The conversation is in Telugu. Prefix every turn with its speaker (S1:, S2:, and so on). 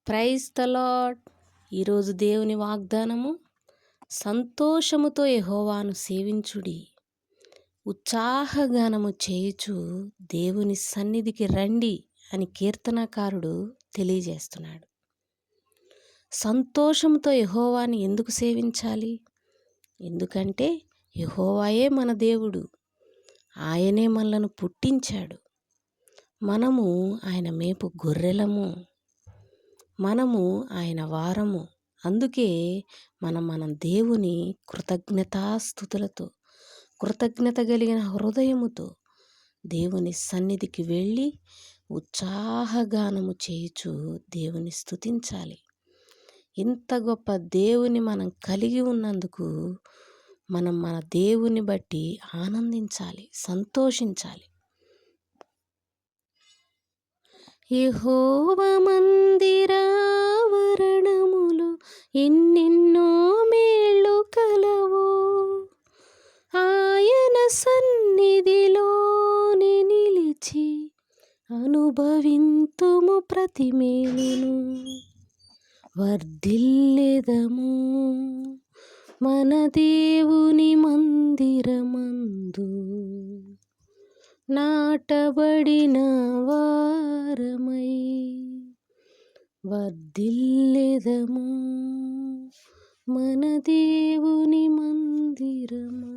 S1: Praise the lord. ఈరోజు దేవుని వాగ్దానము, సంతోషముతో యెహోవాను సేవించుడి, ఉత్సాహగానము చేయుచు దేవుని సన్నిధికి రండి అని కీర్తనకారుడు తెలియజేస్తున్నాడు. సంతోషంతో యెహోవాని ఎందుకు సేవించాలి? ఎందుకంటే యెహోవాయే మన దేవుడు, ఆయనే మనలను పుట్టించాడు. మనము ఆయన మేపు గొర్రెలము, మనము ఆయన వారము. అందుకే మనం దేవుని కృతజ్ఞతాస్తుతులతో, కృతజ్ఞత కలిగిన హృదయముతో దేవుని సన్నిధికి వెళ్ళి ఉత్సాహగానము చేయుచు దేవుని స్తుతించాలి. ఇంత గొప్ప దేవుని మనం కలిగి ఉన్నందుకు మనం మన దేవుని బట్టి ఆనందించాలి, సంతోషించాలి. యెహోవా మందిరావరణములు ఎన్నెన్నో మేళ్ళు కలవు, ఆయన సన్నిధిలోని నిలిచి అనుభవింతుము ప్రతి మేలును. వర్ధిల్లెదము మన దేవుని మందిరమందు, నాటబడిన వారమై వర్ధిల్లెదము మన దేవుని మందిరమందు.